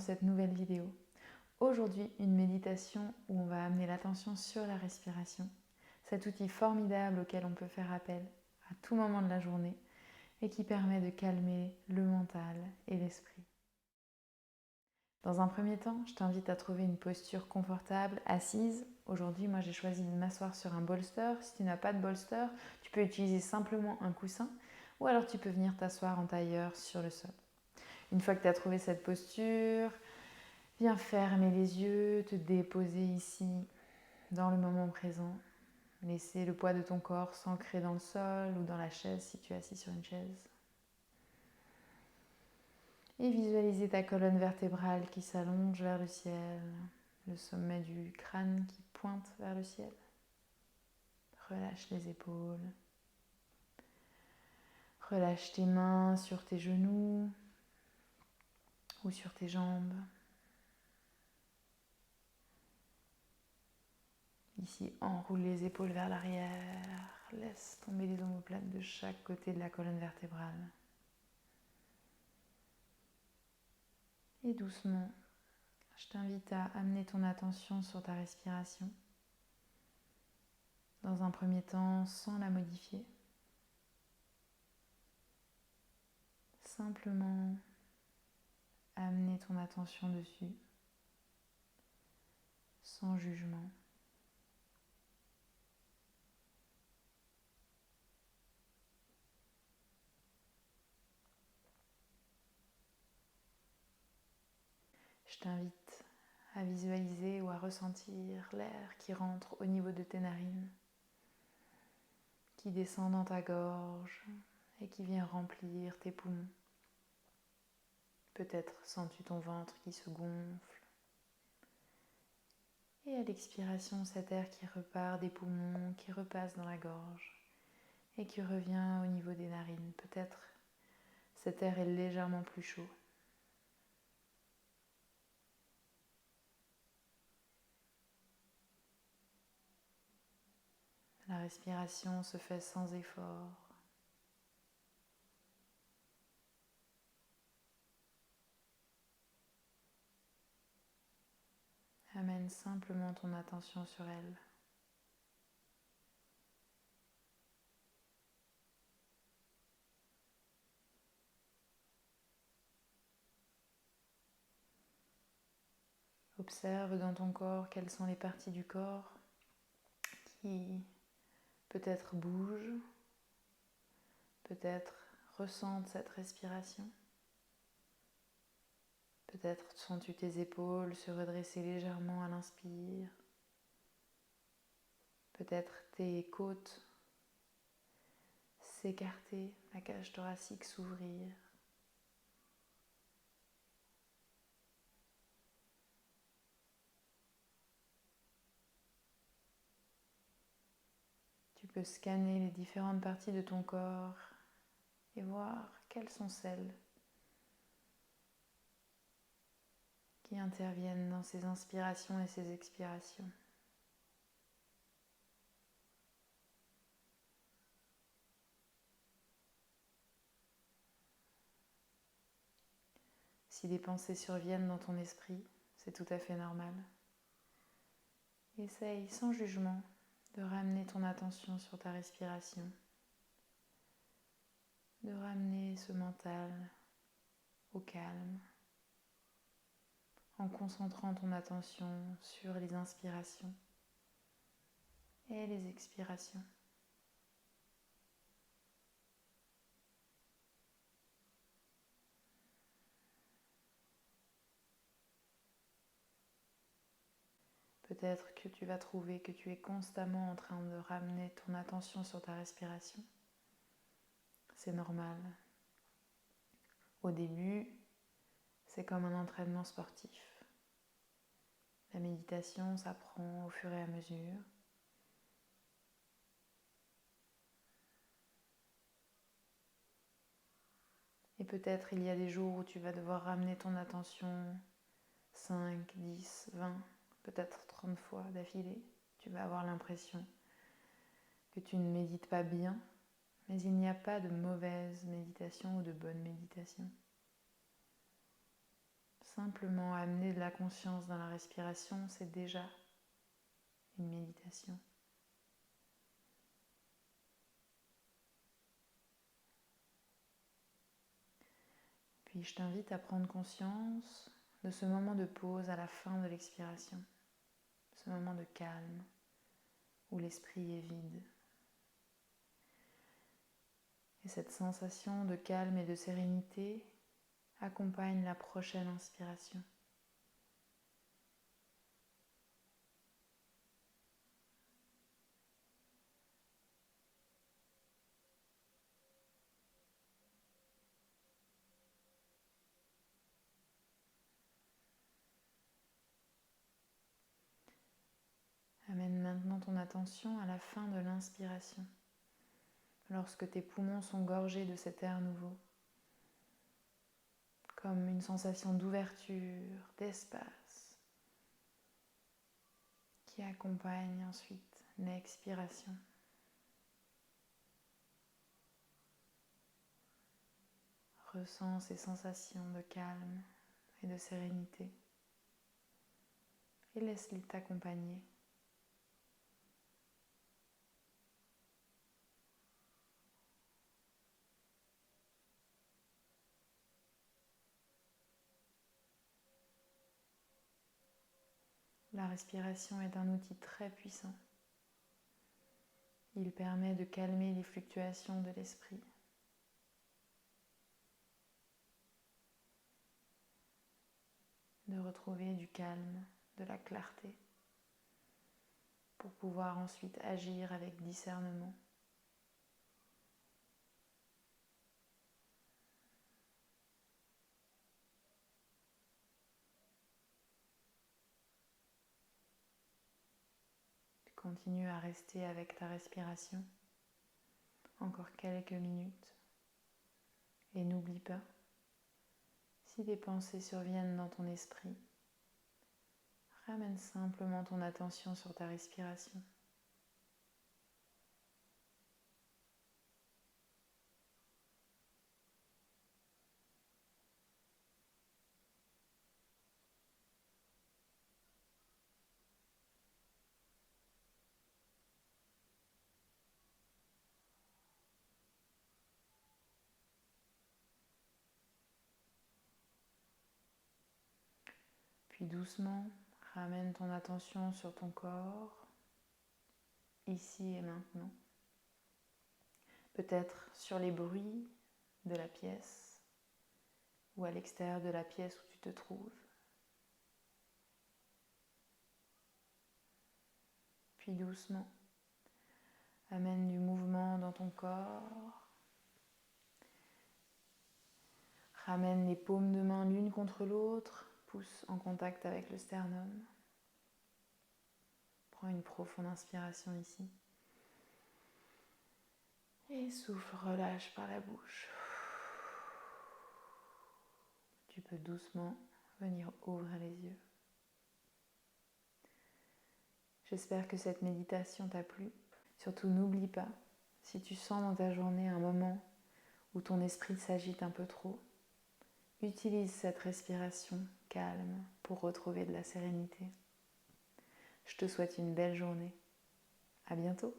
cette nouvelle vidéo. Aujourd'hui, une méditation où on va amener l'attention sur la respiration, cet outil formidable auquel on peut faire appel à tout moment de la journée et qui permet de calmer le mental et l'esprit. Dans un premier temps, je t'invite à trouver une posture confortable, assise. Aujourd'hui, moi j'ai choisi de m'asseoir sur un bolster. Si tu n'as pas de bolster, tu peux utiliser simplement un coussin ou alors tu peux venir t'asseoir en tailleur sur le sol. Une fois que tu as trouvé cette posture, viens fermer les yeux, te déposer ici dans le moment présent. Laisser le poids de ton corps s'ancrer dans le sol ou dans la chaise si tu es assis sur une chaise. Et visualiser ta colonne vertébrale qui s'allonge vers le ciel, le sommet du crâne qui pointe vers le ciel. Relâche les épaules. Relâche tes mains sur tes genoux ou sur tes jambes. Ici, enroule les épaules vers l'arrière. Laisse tomber les omoplates de chaque côté de la colonne vertébrale. Et doucement, je t'invite à amener ton attention sur ta respiration. Dans un premier temps, sans la modifier. Simplement amener ton attention dessus, sans jugement. Je t'invite à visualiser ou à ressentir l'air qui rentre au niveau de tes narines, qui descend dans ta gorge et qui vient remplir tes poumons. Peut-être sens-tu ton ventre qui se gonfle. Et à l'expiration, cet air qui repart des poumons, qui repasse dans la gorge et qui revient au niveau des narines. Peut-être cet air est légèrement plus chaud. La respiration se fait sans effort. Amène simplement ton attention sur elle. Observe dans ton corps quelles sont les parties du corps qui peut-être bougent, peut-être ressentent cette respiration. Peut-être sens-tu tes épaules se redresser légèrement à l'inspire. Peut-être tes côtes s'écarter, la cage thoracique s'ouvrir. Tu peux scanner les différentes parties de ton corps et voir quelles sont celles qui interviennent dans ces inspirations et ces expirations. Si des pensées surviennent dans ton esprit, c'est tout à fait normal. Essaye sans jugement de ramener ton attention sur ta respiration, de ramener ce mental au calme, en concentrant ton attention sur les inspirations et les expirations. Peut-être que tu vas trouver que tu es constamment en train de ramener ton attention sur ta respiration. C'est normal. Au début, c'est comme un entraînement sportif. La méditation s'apprend au fur et à mesure. Et peut-être il y a des jours où tu vas devoir ramener ton attention 5, 10, 20, peut-être 30 fois d'affilée. Tu vas avoir l'impression que tu ne médites pas bien, mais il n'y a pas de mauvaise méditation ou de bonne méditation. Simplement amener de la conscience dans la respiration, c'est déjà une méditation. Puis je t'invite à prendre conscience de ce moment de pause à la fin de l'expiration, ce moment de calme où l'esprit est vide. Et cette sensation de calme et de sérénité accompagne la prochaine inspiration. Amène maintenant ton attention à la fin de l'inspiration, lorsque tes poumons sont gorgés de cet air nouveau, comme une sensation d'ouverture, d'espace, qui accompagne ensuite l'expiration. Ressens ces sensations de calme et de sérénité et laisse-les t'accompagner. La respiration est un outil très puissant. Il permet de calmer les fluctuations de l'esprit. De retrouver du calme, de la clarté, pour pouvoir ensuite agir avec discernement. Tu continues à rester avec ta respiration encore quelques minutes et n'oublie pas, si des pensées surviennent dans ton esprit, ramène simplement ton attention sur ta respiration. Puis doucement, ramène ton attention sur ton corps, ici et maintenant. Peut-être sur les bruits de la pièce ou à l'extérieur de la pièce où tu te trouves. Puis doucement, amène du mouvement dans ton corps. Ramène les paumes de main l'une contre l'autre, pousse en contact avec le sternum. Prends une profonde inspiration ici. Et souffle, relâche par la bouche. Tu peux doucement venir ouvrir les yeux. J'espère que cette méditation t'a plu. Surtout n'oublie pas, si tu sens dans ta journée un moment où ton esprit s'agite un peu trop, utilise cette respiration calme pour retrouver de la sérénité. Je te souhaite une belle journée. À bientôt.